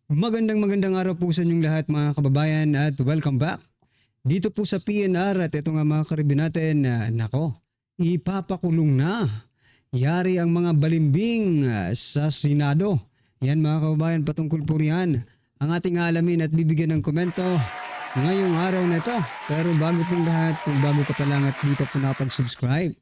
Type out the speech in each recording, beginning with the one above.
Magandang araw po sa inyong lahat mga kababayan at welcome back dito po sa PNR at ito nga mga karibin natin nako, ipapakulong na. Yari ang mga balimbing sa Senado. Yan mga kababayan, patungkol po riyan ang ating alamin at bibigyan ng komento ngayong araw na ito. Pero bago pong lahat, kung bago ka pa lang at di pa po nakapag-subscribe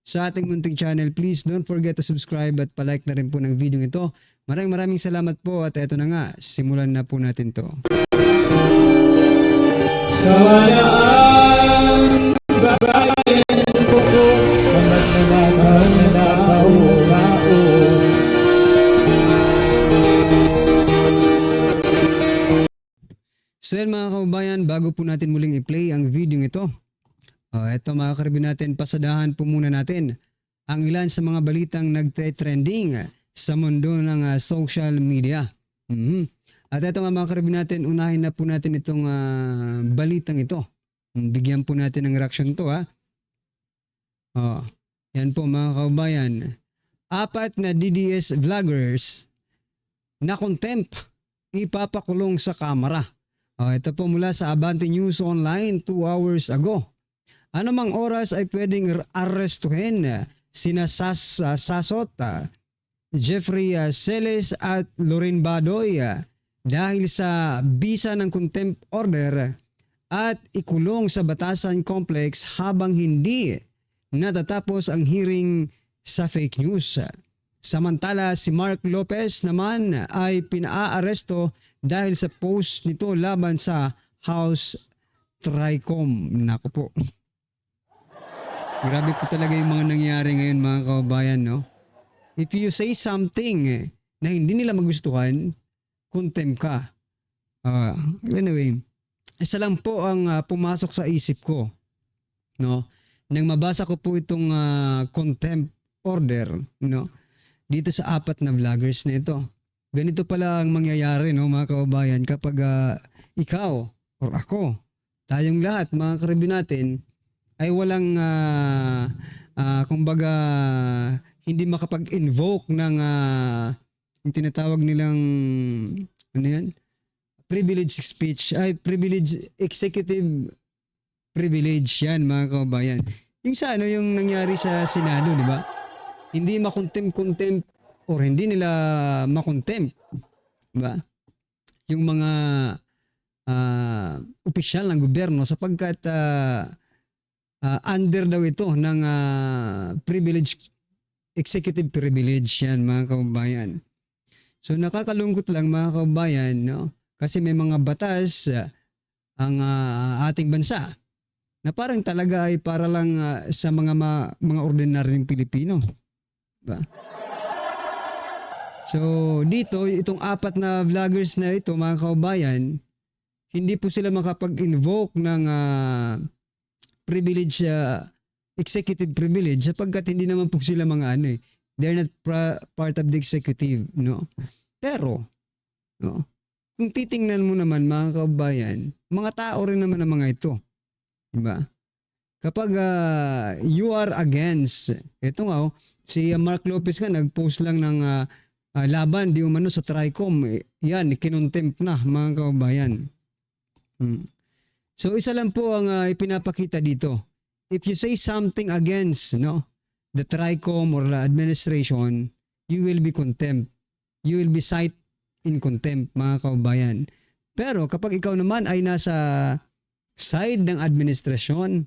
sa ating munting channel, please don't forget to subscribe at palike na rin po ng video ito. Maraming salamat po at eto na nga, simulan na po natin to. Sa walaan babayan ko sa magnabakan na kaurao. So yan mga kababayan, bago po natin muling i-play ang video ito, eto mga karibin natin, pasadahan po muna natin ang ilan sa mga balitang nagte-trending sa mundo ng social media. At ito nga mga karibin natin, unahin na po natin itong balitang ito. Bigyan po natin ng reaction to ha. Yan po mga kababayan. 4 na DDS vloggers na contempt ipapakulong sa kamera. Ito po mula sa Abante News Online 2 hours ago. Anumang oras ay pwedeng arrestuhin sina Sasot, Jeffrey Celes at Loren Badoy dahil sa bisa ng contempt order at ikulong sa Batasan Complex habang hindi natatapos ang hearing sa fake news. Samantala si Mark Lopez naman ay pinaaresto dahil sa post nito laban sa House Tricom. Naku po. Grabe po talaga yung mga nangyari ngayon mga kababayan, no? If you say something na hindi nila magustuhan, contempt ka. Anyway, isa lang po ang pumasok sa isip ko, no? Nang mabasa ko po itong contempt order, no? Dito sa 4 na vloggers na ito. Ganito pala ang mangyayari, no, mga kababayan, kapag ikaw or ako, tayong lahat, mga karibin natin, ay walang kumbaga hindi makapag-invoke ng yung tinatawag nilang ano yan? Privilege speech, ay privilege, executive privilege yan mga kababayan. Yung sa ano yung nangyari sa Senado, di ba? Hindi makontempt or hindi nila makontempt, di ba? Yung mga opisyal ng gobyerno sapagkat under daw ito ng privilege, executive privilege yan mga kababayan. So nakakalungkot lang mga kababayan, no? Kasi may mga batas ang ating bansa na parang talaga ay para lang sa mga ordinaryong Pilipino. Diba? So dito, itong 4 na vloggers na ito mga kababayan, hindi po sila makapag-invoke ng privilege, executive privilege sapagkat hindi naman po sila mga ano they're not part of the executive, no? Pero, no? Kung titingnan mo naman mga kababayan, mga tao rin naman ang mga ito. Diba? Kapag you are against, ito nga si Mark Lopez nga nag-post lang ng laban di umano sa Tricom. Yan, kinontempt na mga kababayan. So isa lang po ang ipinapakita dito. If you say something against, no, the Tricom or the administration, you will be contempt. You will be cited in contempt mga kababayan. Pero kapag ikaw naman ay nasa side ng administrasyon,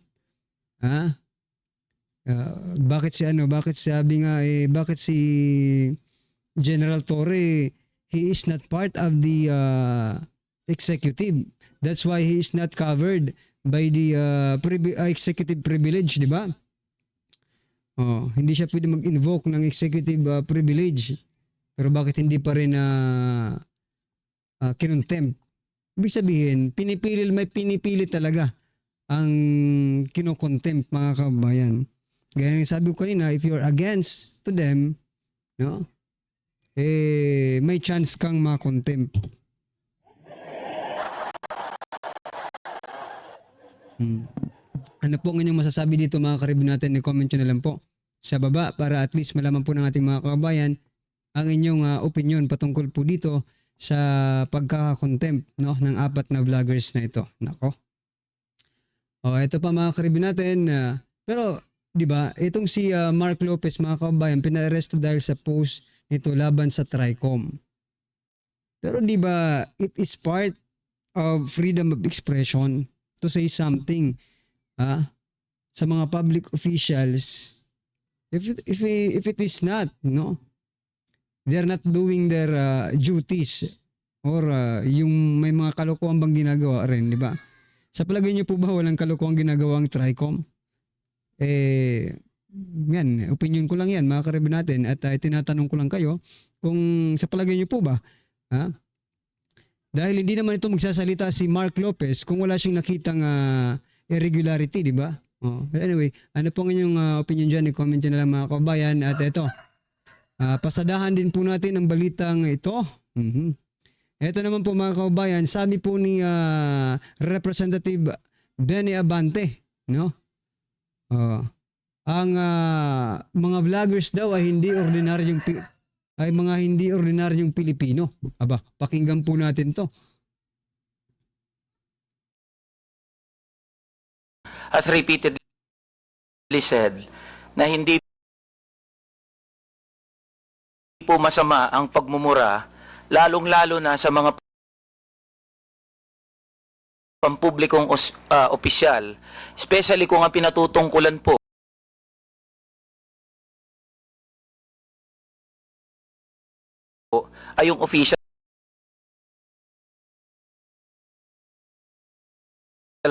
bakit si General Torre, he is not part of the executive. That's why he is not covered by the executive privilege, di ba? Hindi siya pwede mag-invoke ng executive privilege. Pero bakit hindi pa rin kinontempt? Ibig sabihin, may pinipili talaga ang kinokontempt mga kababayan. Gaya ng sabi ko kanina, if you're against to them, no? May chance kang makontempt. Ano po ang inyong masasabi dito mga karibin natin? I-comment nyo na lang po sa baba para at least malaman po ng ating mga kababayan ang inyong opinion patungkol po dito sa pagkaka-contempt, no, ng 4 na vloggers na ito. Nako. Ito pa mga karibin natin. Pero, di ba, itong si Mark Lopez, mga kabayan, pina-arresto dahil sa post nito laban sa TRICOM. Pero di ba, it is part of freedom of expression to say something sa mga public officials. If it is not, no, they're not doing their duties or yung may mga kalokohan bang ginagawa rin, di ba? Sa palagay niyo po ba walang kalokohan ginagawa ang TRICOM? Yan, opinion ko lang yan, mga karibin natin, at tinatanong ko lang kayo kung sa palagay niyo po ba, dahil hindi naman ito magsasalita si Mark Lopez kung wala siyang nakitang irregularity, di ba? But anyway, ano pong inyong opinion dyan? I-comment nyo na lang mga kabayan. At ito, pasadahan din po natin ang balitang ito. Ito naman po mga kabayan, sabi po ni Representative Benny Abante, no? Ang mga vloggers daw ay mga hindi ordinaryong Pilipino. Aba, pakinggan po natin to. Has repeatedly said na hindi po masama ang pagmumura, lalong-lalo na sa mga pampublikong opisyal, especially kung ang pinatutungkulan po ay yung official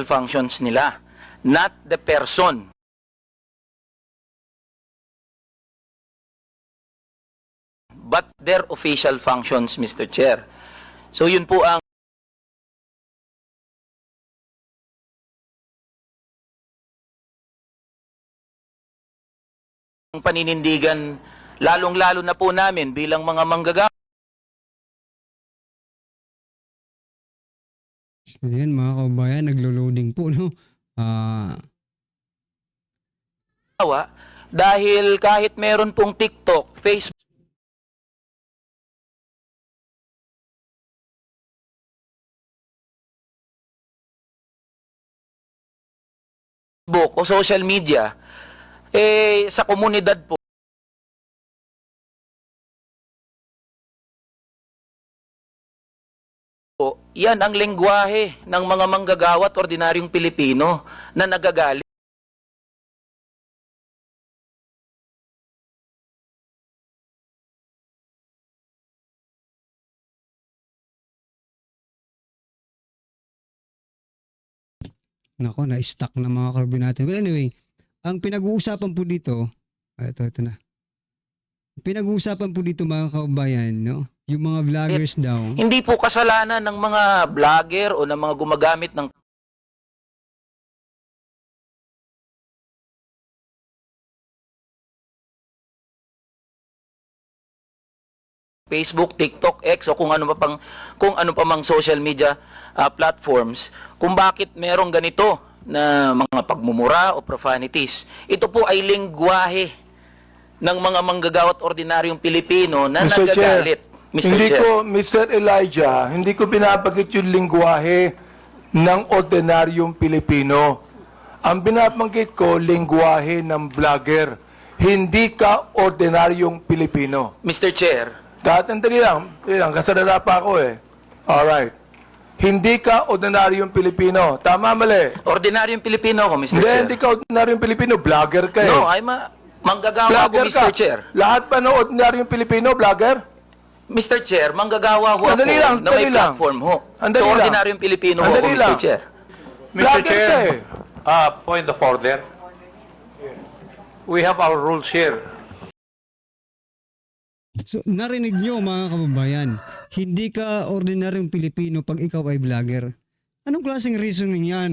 functions nila, not the person. But their official functions, Mr. Chair. So yun po ang paninindigan, lalong-lalo na po namin bilang mga manggagawa. Ayan mga kabayan, naglo-loading po, no? Dahil kahit meron pong TikTok, Facebook, o social media, sa komunidad po, yan ang lengguwahe ng mga manggagawa at ordinaryong Pilipino na nagagalit Nako, na-stuck na mga karabin natin. Well, anyway, ang pinag-uusapan po dito, ito na. Pinag-uusapan po dito mga kabayan, no? Yung mga vloggers daw. Hindi po kasalanan ng mga vlogger o ng mga gumagamit ng Facebook, TikTok, X o kung ano pa mang social media platforms, kung bakit merong ganito na mga pagmumura o profanities. Ito po ay lengguwahe ng mga manggagawat ordinaryong Pilipino na Mr. nagagalit. Mr. Elijah, hindi ko binabagit yung lingwahe ng ordinaryong Pilipino. Ang binabanggit ko, lingwahe ng vlogger. Hindi ka ordinaryong Pilipino. Mr. Chair, Tatandali lang, kasalala pa ako eh. Alright. Hindi ka ordinaryong Pilipino. Tama, mali. ordinaryong Pilipino ako, Mr. Chair. Hindi ka ordinaryong Pilipino, vlogger ka eh. No, manggagawa ako, Mr. Chair. Lahat pa ng ordinaryong Pilipino, vlogger? Mr. Chair, manggagawa ho ako Andali lang, na may andali lang. platform ho. Andali So, lang. ordinaryong Pilipino ho ako, Andali Mr. lang. Chair. Mr. Vlogger ka Chair, eh. point of order. We have our rules here. So, narinig nyo mga kababayan, hindi ka ordinaryong Pilipino pag ikaw ay vlogger. Anong klaseng reasoning yan?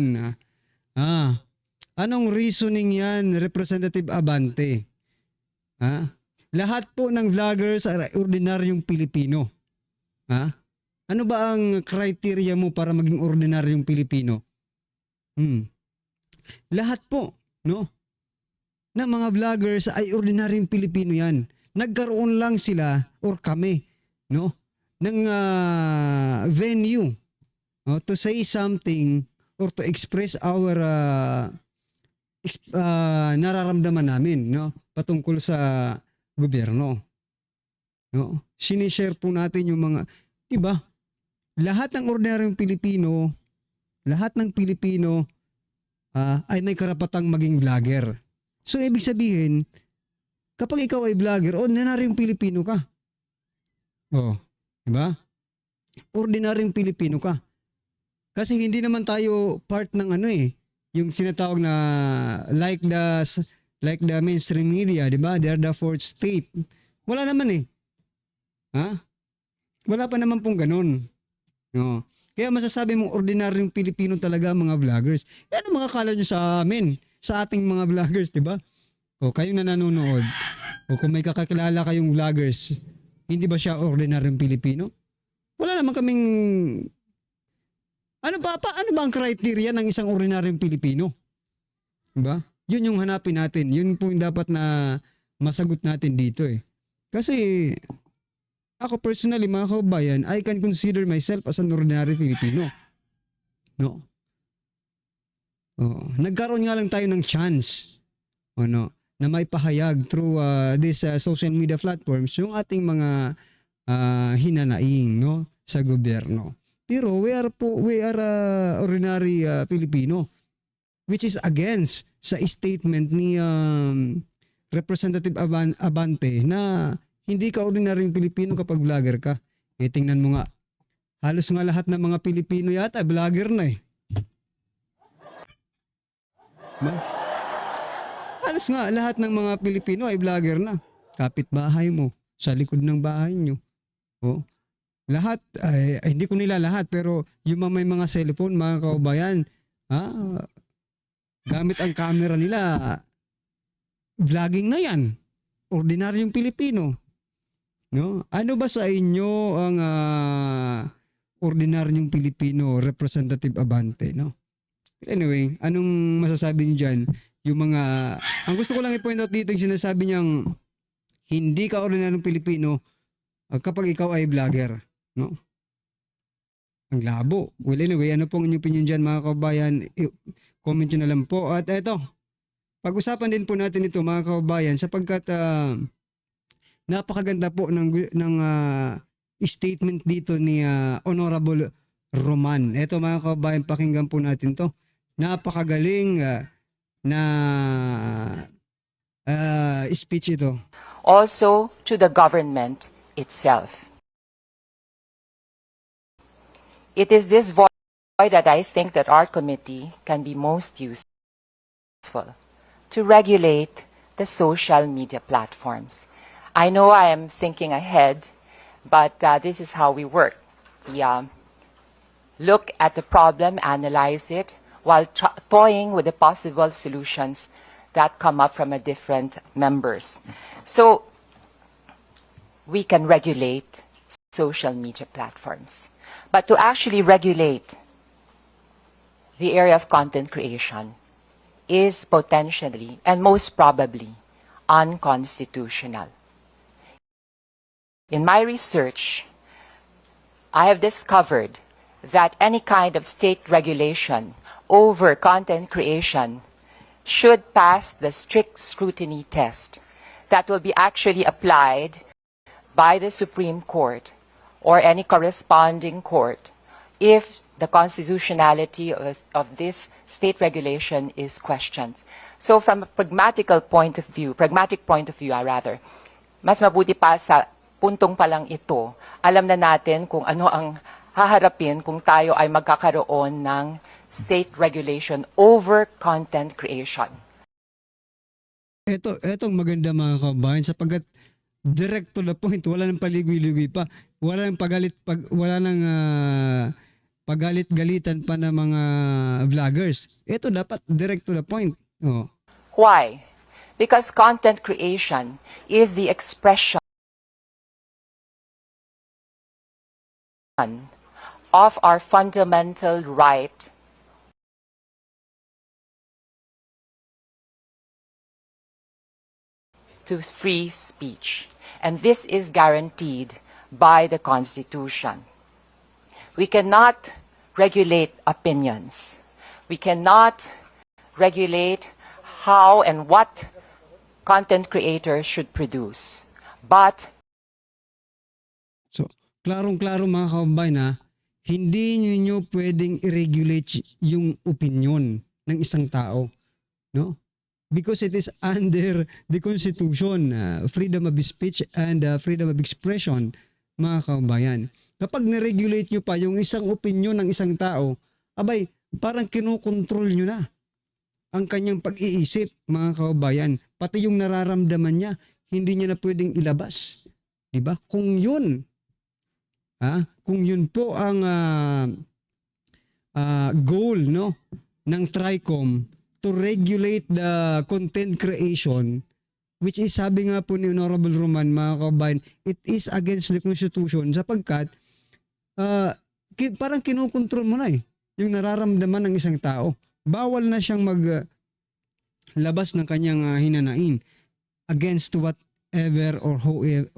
Anong reasoning yan, Representative Abante? Lahat po ng vloggers ay ordinaryong Pilipino. Ano ba ang criteria mo para maging ordinaryong Pilipino? Lahat po, no? Na mga vloggers ay ordinaryong Pilipino yan. Nagkaroon lang sila or kami, no, venue to say something or to express our nararamdaman namin, no, patungkol sa gobyerno, no. Sinishare po natin yung mga, 'di ba? Lahat ng ordinaryong Pilipino, ay may karapatang maging vlogger. So ibig sabihin, kapag ikaw ay vlogger, ordinaryong Pilipino ka. Oh, 'di ba? Ordinaryong Pilipino ka. Kasi hindi naman tayo part ng yung sinatawag na like the mainstream media, 'di ba? They're the fourth state. Wala naman eh. Ha? Wala pa naman pong ganun. No. Kaya masasabi mong ordinaryong Pilipino talaga ang mga vloggers. Yan ang mga kala nyo sa amin, sa ating mga vloggers, 'di ba? O kayong na nanonood, o kung may kakakilala kayong vloggers, hindi ba siya ordinaryong Pilipino? Wala naman kaming ano ba ang criteria ng isang ordinaryong Pilipino? 'Di ba? Yun yung hanapin natin. Yun po yung dapat na masagot natin dito eh. Kasi ako personally, mga kababayan, I can consider myself as an ordinary Filipino. No? Oh, nagkaroon nga lang tayo ng chance na may pahayag through this social media platforms yung ating mga hinanaing, no, sa gobyerno. Pero we are ordinary Filipino, which is against sa statement ni Representative Abante na hindi ka ordinaryong Pilipino kapag vlogger ka. Eh tingnan mo nga, halos nga lahat ng mga Pilipino yata vlogger na eh. Ba? Halos nga lahat ng mga Pilipino ay vlogger na. Kapitbahay mo, sa likod ng bahay nyo. Oh. Lahat, hindi ko nila lahat, pero yung may mga cellphone, mga kababayan, gamit ang camera nila, vlogging na yan. Ordinaryong Pilipino. No? Ano ba sa inyo ang ordinaryong Pilipino, Representative Abante, no? Anyway, anong masasabi niyo dyan? Yung mga, ang gusto ko lang i-point out dito yung sinasabi niyang hindi ka ordinaryong Pilipino kapag ikaw ay vlogger, no? Ang labo. Well, anyway, ano pong inyong opinion dyan, mga kababayan? Comment nyo na lang po. At eto, pag-usapan din po natin ito, mga kababayan, sapagkat napakaganda po ng statement dito ni Honorable Roman. Eto, mga kababayan, pakinggan po natin to. Napakagaling na speech ito. Also to the government itself. It is this voice that I think that our committee can be most useful to regulate the social media platforms. I know I am thinking ahead, but this is how we work. We look at the problem, analyze it, while toying with the possible solutions that come up from different members. So we can regulate social media platforms. But to actually regulate the area of content creation is potentially and most probably unconstitutional. In my research, I have discovered that any kind of state regulation over content creation should pass the strict scrutiny test that will be actually applied by the Supreme Court or any corresponding court if the constitutionality of this state regulation is questioned. So from a pragmatic point of view, mas mabuti pa sa puntong pa lang ito, alam na natin kung ano ang haharapin kung tayo ay magkakaroon ng state regulation over content creation. Etong maganda, mga kababayan, sapagkat direct to the point, wala nang paligoy-ligoy pa, wala nang pagalit-galitan pa ng mga vloggers. Ito dapat direct to the point. Oh. Why? Because content creation is the expression of our fundamental right to free speech. And this is guaranteed by the Constitution. We cannot regulate opinions. We cannot regulate how and what content creators should produce. But So, klarong-klaro mga kababayan na hindi niyo pwedeng i-regulate yung opinion ng isang tao, no? Because it is under the Constitution, freedom of speech and freedom of expression, mga kababayan. Kapag na-regulate nyo pa yung isang opinion ng isang tao, abay, parang kinokontrol nyo na ang kanyang pag-iisip, mga kababayan. Pati yung nararamdaman niya, hindi niya na pwedeng ilabas. Diba? Kung yun po ang goal, no, ng TRICOM to regulate the content creation, which is, sabi nga po ni Honorable Roman, mga kababayan, it is against the Constitution sapagkat parang kinokontrol mo na yung nararamdaman ng isang tao. Bawal na siyang maglabas ng kanyang hinanain against whatever or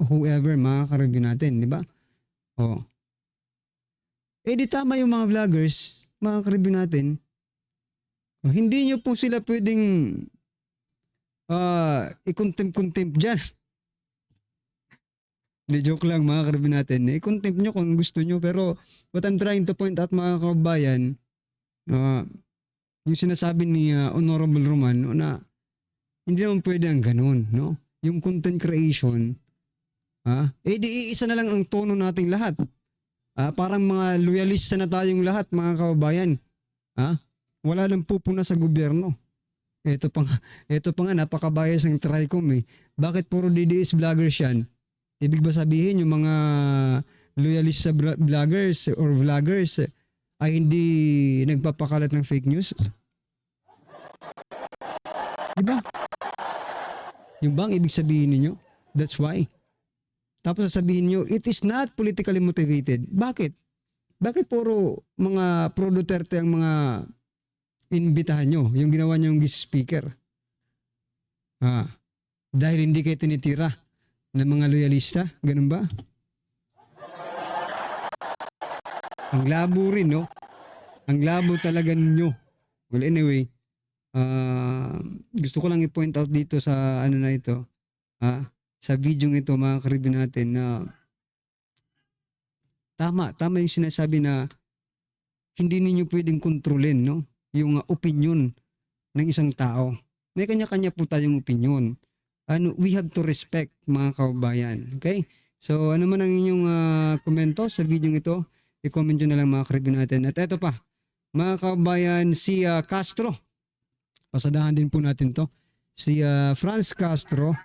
whoever, mga karibyo natin, di ba? Oh. Di tama yung mga vloggers, mga karibyo natin. Hindi nyo po sila pwedeng i-contempt dyan. Hindi, joke lang mga karibyo natin. I-contempt nyo kung gusto nyo, pero what I'm trying to point out, mga kababayan, yung sinasabi ni Honorable Roman, na hindi naman pwede ang ganun, no? Yung content creation, di isa na lang ang tono nating lahat. Parang mga loyalista na tayong lahat, mga kababayan. Wala nang pupuna sa gobyerno. Ito pa nga, napaka-bias ng TRICOM Bakit puro DDS vloggers yan? Ibig ba sabihin yung mga loyalista vloggers or vloggers ay hindi nagpapakalat ng fake news? Diba? Yung bang ibig sabihin ninyo? That's why. Tapos sasabihin nyo, it is not politically motivated. Bakit? Bakit puro mga pro Duterte ang mga inbitahan nyo? Yung ginawa nyo yung guest speaker. Dahil hindi kayo tinitira ng mga loyalista? Ganun ba? Ang labo rin, no? Ang labo talaga ninyo. Well, anyway, gusto ko lang i-point out dito sa ano na ito, sa video ito, mga karibyo natin, na tama yung sinasabi na hindi ninyo pwedeng kontrolin, no? Yung opinion ng isang tao. May kanya-kanya po tayong opinion. We have to respect, mga kababayan. Okay? So, ano man ang inyong komento sa video ito, i-comment nyo na lang, mga karibyo natin. At eto pa, mga kababayan, si Castro. Pasadahan din po natin to. Si Franz Castro,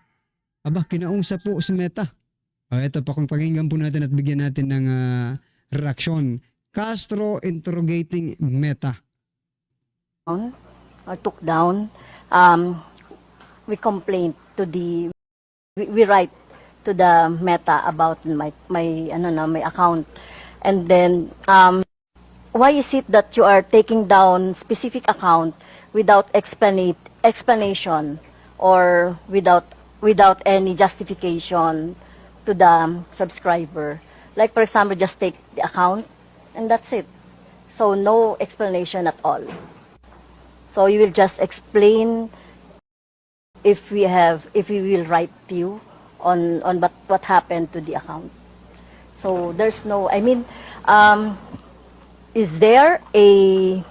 kinausap po si Meta. Ito pa, kung pakinggan po natin at bigyan natin ng reaksyon. Castro interrogating Meta. Or took down, we complained to we write to the Meta about my account, and then why is it that you are taking down specific account without explanation or without any justification to the subscriber? Like, for example, just take the account and that's it. So no explanation at all. So you will just explain if we will write to you on what happened to the account. So there's no, is there a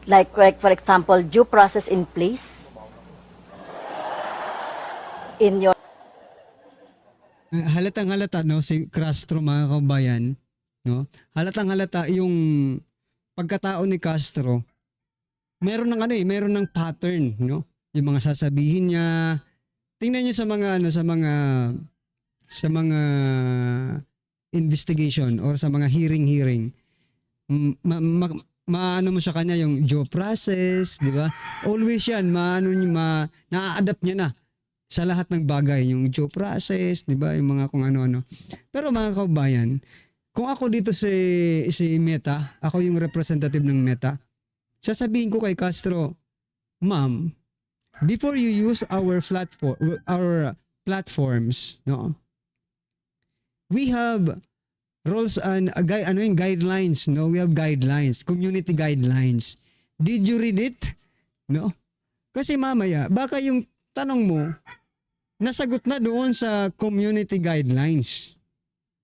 like for example, due process in place in your Halatang-halata, no, si Castro, mga kabayan, no? Halatang-halata yung pagkatao ni Castro. Meron ng pattern, no? Yung mga sasabihin niya. Tingnan niyo sa mga investigation or sa mga hearing. Maano mo sa kanya yung due process, di ba? Always yan, na-adapt niya na sa lahat ng bagay, yung due process, di ba? Yung mga kung ano-ano. Pero mga kaubayan, kung ako dito si Meta, ako yung representative ng Meta, sasabihin ko kay Castro, Ma'am, before you use our platforms, no? We have rules and guidelines, no? We have guidelines, community guidelines. Did you read it? No? Kasi mamaya, baka yung tanong mo, nasagot na doon sa community guidelines.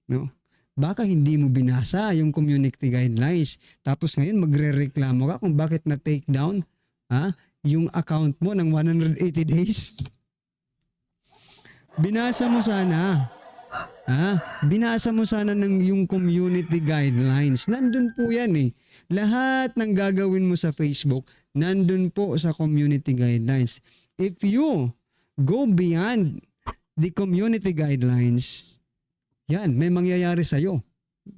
No? Baka hindi mo binasa yung community guidelines. Tapos ngayon magrereklamo ka kung bakit na-take down yung account mo ng 180 days. Binasa mo sana. Binasa mo sana ng yung community guidelines. Nandun po yan eh. Lahat ng gagawin mo sa Facebook, nandun po sa community guidelines. If you go beyond the community guidelines, yan, may mangyayari sa'yo.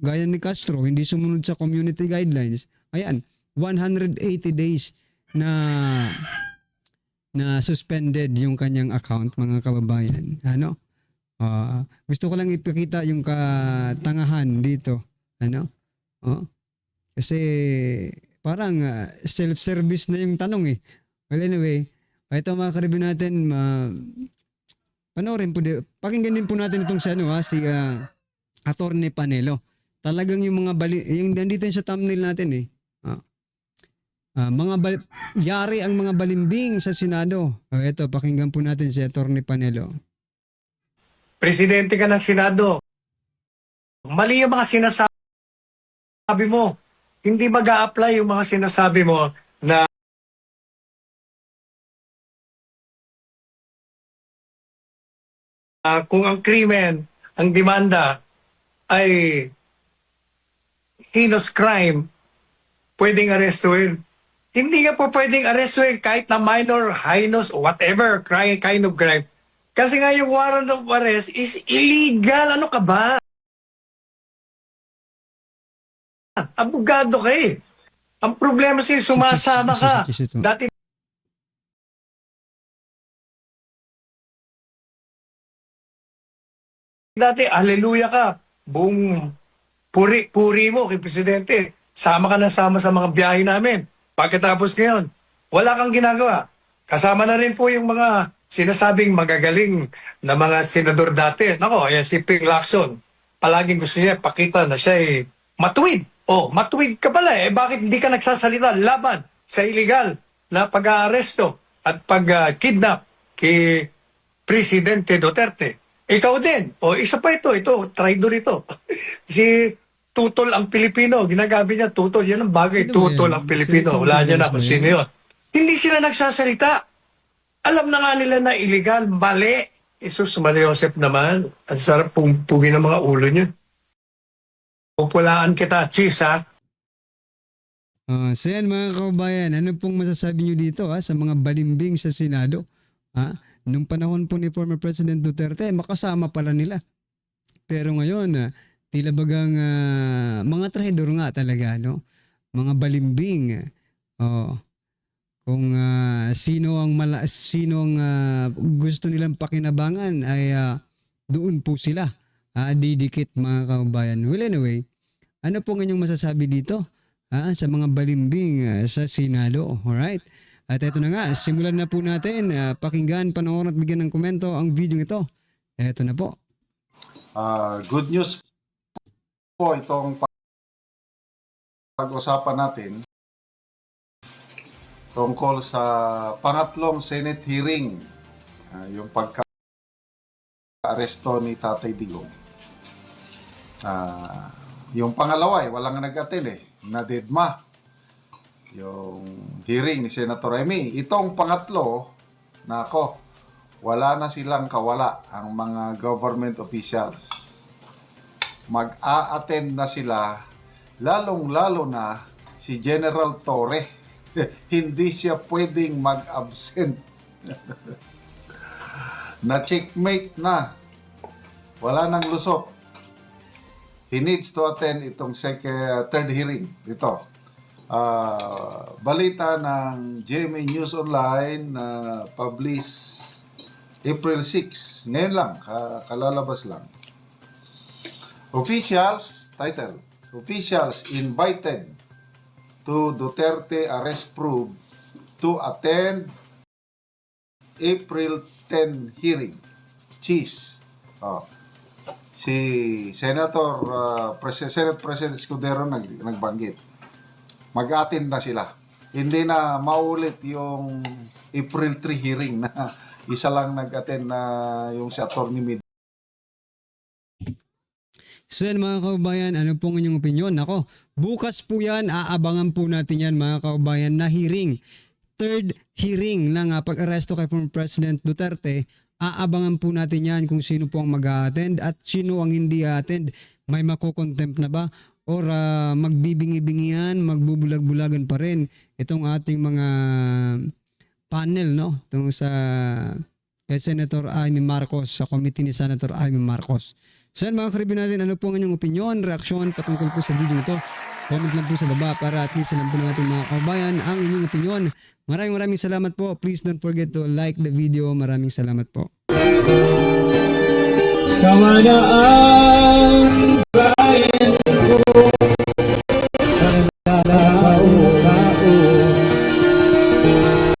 Gaya ni Castro, hindi sumunod sa community guidelines. Ayan, 180 days na suspended yung kanyang account, mga kababayan. Ano? Gusto ko lang ipakita yung katangahan dito. Ano? Kasi parang self-service na yung tanong eh. Well anyway, ito mga karibin natin, panoorin po, pakinggan din po natin itong si Attorney Panelo. Talagang yung mga yung nandito sa thumbnail natin eh. Yari ang mga balimbing sa Senado. Ito, pakinggan po natin si Attorney Panelo. Presidente ka ng Senado. Mali yung mga sinasabi mo. Hindi mag-a-apply yung mga sinasabi mo na kung ang krimen, ang demanda ay heinous crime, pwedeng arestuhin. Hindi nga po pwedeng arestuhin kahit na minor, heinous, whatever kind of crime. Kasi nga yung warrant of arrest is illegal. Ano ka ba? Abogado ka eh. Ang problema sa'yo, sumasama ka. Dati, haleluya ka. Buong puri mo kay Presidente. Sama ka na sama sa mga biyahe namin. Pagkatapos ngayon, wala kang ginagawa. Kasama na rin po yung mga sinasabing magagaling na mga senador dati. Nako, ayan si Ping Lacson. Palaging gusto niya pakita na siya ay matuwid. Matuwid ka pala eh. Bakit hindi ka nagsasalita laban sa illegal na pag-aaresto at pag-kidnap kay Presidente Duterte? Ikaw din. Isa pa ito, traidor ito. Si Tutol ang Pilipino. Ginagamit niya Tutol. Yan ang bagay. Tutol ang Pilipino. Wala niya na kung sino yun. Hindi sila nagsasalita. Alam na nga nila na illegal, mali. Jesus Maria Joseph naman, ang sarap pugi ng mga ulo niyo. Pupulaan kita, cheese ha. So yan mga kababayan, ano pong masasabi nyo dito sa mga balimbing sa Senado? Nung panahon po ni former President Duterte, makasama pala nila. Pero ngayon, tila bagang mga traidor nga talaga, no? Mga balimbing. Kung sino ang gusto nilang pakinabangan ay doon po sila didikit mga kababayan. Well anyway, ano po inyong masasabi dito sa mga balimbing sa Senado? Alright? At ito na nga, simulan na po natin. Pakinggan, panoorin at bigyan ng komento ang video ito. Ito na po. Good news po itong pag-usapan natin tungkol sa pangatlong Senate hearing, yung pagka-aresto ni Tatay Digong. Yung pangalawa walang nag-attend nadedma yung hearing ni Senator Remy. Itong pangatlo, wala na silang kawala ang mga government officials. Mag-a-attend na sila, lalong-lalo na si General Torre. Hindi siya pwedeng mag-absent. Na-checkmate na. Wala nang lusot. He needs to attend itong third hearing. Ito. Balita ng GMA News Online na publish April 6. Ngayon lang. Kalalabas lang. Officials invited to Duterte arrest probe to attend April 10 hearing. cheese. Oh. Si Senator Senate President Escudero nagbanggit. Mag-attend na sila. Hindi na maulit yung April 3 hearing na isa lang nag-attend na yung si Attorney Mid. So yan mga kababayan, ano pong inyong opinion? Ako, bukas po yan, aabangan po natin yan mga kababayan na hearing. Third hearing ng pag-aresto kay former President Duterte, aabangan po natin yan kung sino po ang mag-attend at sino ang hindi attend. May makukontempt na ba? Or magbibingi-bingihan, magbubulag-bulagan pa rin itong ating mga panel, no? Itong sa kay Senator Amy Marcos, sa committee ni Senator Amy Marcos. So yan mga karibin natin, ano po ang inyong opinion, reaksyon patungkol po sa video ito? Comment lang po sa baba para at least alam po ng ating mga kababayan ang inyong opinion. Maraming salamat po. Please don't forget to like the video. Maraming salamat po. Sama na ang bayan.